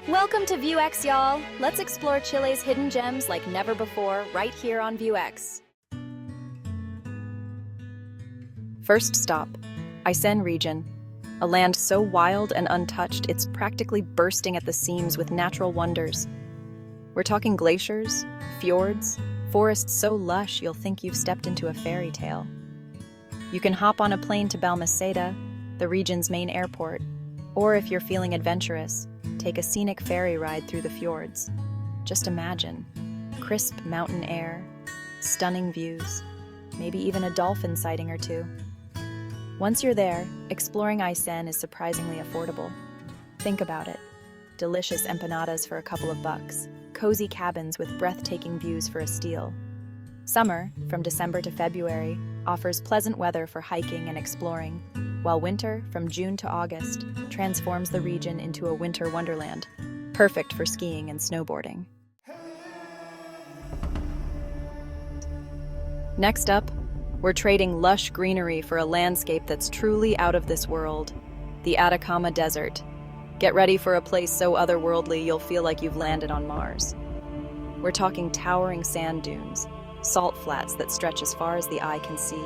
Welcome to VueX, y'all. Let's explore Chile's hidden gems like never before, right here on VueX. First stop, Aysén Region, a land so wild and untouched it's practically bursting at the seams with natural wonders. We're talking glaciers, fjords, forests so lush you'll think you've stepped into a fairy tale. You can hop on a plane to Balmaceda, the region's main airport, or if you're feeling adventurous, take a scenic ferry ride through the fjords. Just imagine, crisp mountain air, stunning views, maybe even a dolphin sighting or two. Once you're there, exploring Aysén is surprisingly affordable. Think about it. Delicious empanadas for a couple of bucks, cozy cabins with breathtaking views for a steal. Summer, from December to February, offers pleasant weather for hiking and exploring, while winter, from June to August, transforms the region into a winter wonderland, perfect for skiing and snowboarding. Next up, we're trading lush greenery for a landscape that's truly out of this world, the Atacama Desert. Get ready for a place so otherworldly you'll feel like you've landed on Mars. We're talking towering sand dunes, salt flats that stretch as far as the eye can see,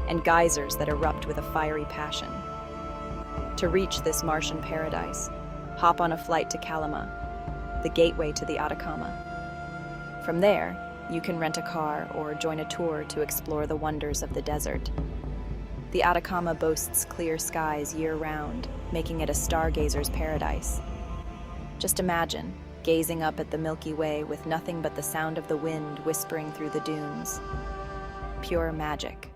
and geysers that erupt with a fiery passion. To reach this Martian paradise, hop on a flight to Calama, the gateway to the Atacama. From there, you can rent a car or join a tour to explore the wonders of the desert. The Atacama boasts clear skies year-round, making it a stargazer's paradise. Just imagine gazing up at the Milky Way with nothing but the sound of the wind whispering through the dunes. Pure magic.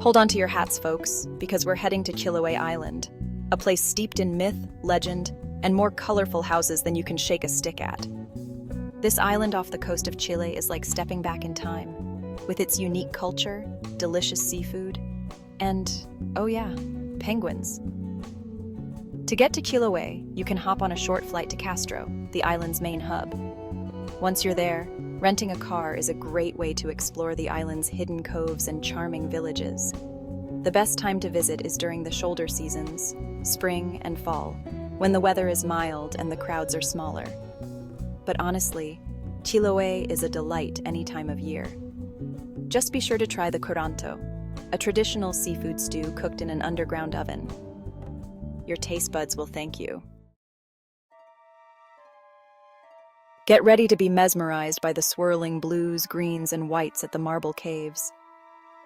Hold on to your hats, folks, because we're heading to Chiloé Island, a place steeped in myth, legend, and more colorful houses than you can shake a stick at. This island off the coast of Chile is like stepping back in time, with its unique culture, delicious seafood, and, oh yeah, penguins. To get to Chiloé, you can hop on a short flight to Castro, the island's main hub. Once you're there, renting a car is a great way to explore the island's hidden coves and charming villages. The best time to visit is during the shoulder seasons, spring and fall, when the weather is mild and the crowds are smaller. But honestly, Chiloé is a delight any time of year. Just be sure to try the curanto, a traditional seafood stew cooked in an underground oven. Your taste buds will thank you. Get ready to be mesmerized by the swirling blues, greens, and whites at the marble caves.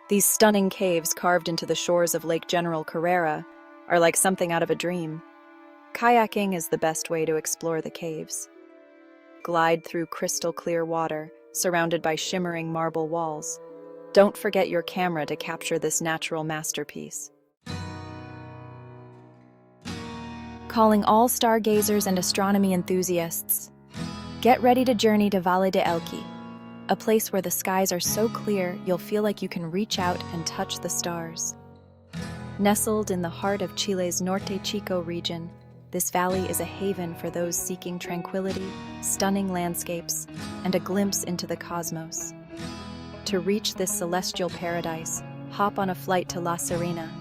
These stunning caves carved into the shores of Lake General Carrera are like something out of a dream. Kayaking is the best way to explore the caves. Glide through crystal clear water, surrounded by shimmering marble walls. Don't forget your camera to capture this natural masterpiece. Calling all stargazers and astronomy enthusiasts, get ready to journey to Valle de Elqui, a place where the skies are so clear you'll feel like you can reach out and touch the stars. Nestled in the heart of Chile's Norte Chico region, this valley is a haven for those seeking tranquility, stunning landscapes, and a glimpse into the cosmos. To reach this celestial paradise, hop on a flight to La Serena,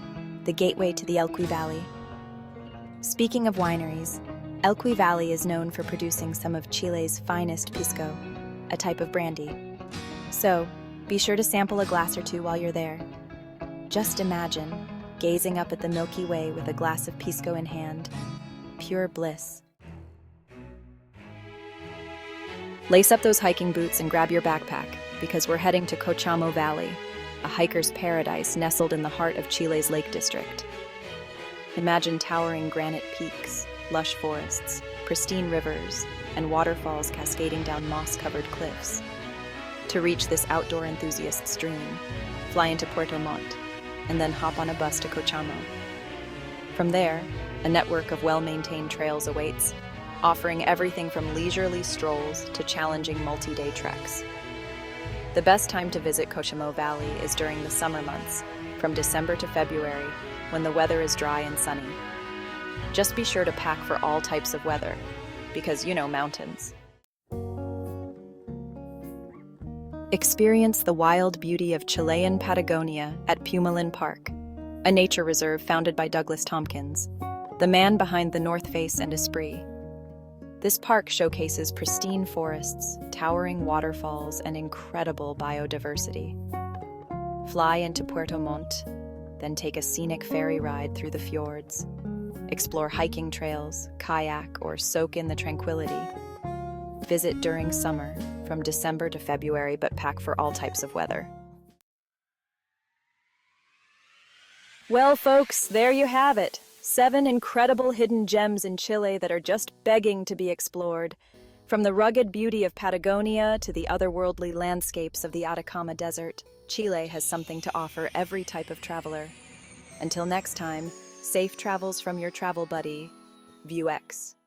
the gateway to the Elqui Valley. Speaking of wineries, Elqui Valley is known for producing some of Chile's finest pisco, a type of brandy. So, be sure to sample a glass or two while you're there. Just imagine gazing up at the Milky Way with a glass of pisco in hand. Pure bliss. Lace up those hiking boots and grab your backpack, because we're heading to Cochamo Valley, a hiker's paradise nestled in the heart of Chile's Lake District. Imagine towering granite peaks, lush forests, pristine rivers, and waterfalls cascading down moss-covered cliffs. To reach this outdoor enthusiast's dream, fly into Puerto Montt, and then hop on a bus to Cochamo. From there, a network of well-maintained trails awaits, offering everything from leisurely strolls to challenging multi-day treks. The best time to visit Cochamo Valley is during the summer months, from December to February, when the weather is dry and sunny. Just be sure to pack for all types of weather, because you know mountains. Experience the wild beauty of Chilean Patagonia at Pumalin Park, a nature reserve founded by Douglas Tompkins. the man behind the North Face and Esprit. This park showcases pristine forests, towering waterfalls, and incredible biodiversity. Fly into Puerto Montt, then take a scenic ferry ride through the fjords. Explore hiking trails, kayak, or soak in the tranquility. Visit during summer, from December to February, but pack for all types of weather. Well, folks, there you have it. 7 incredible hidden gems in Chile that are just begging to be explored. From the rugged beauty of Patagonia to the otherworldly landscapes of the Atacama Desert, Chile has something to offer every type of traveler. Until next time, safe travels from your travel buddy, VueX.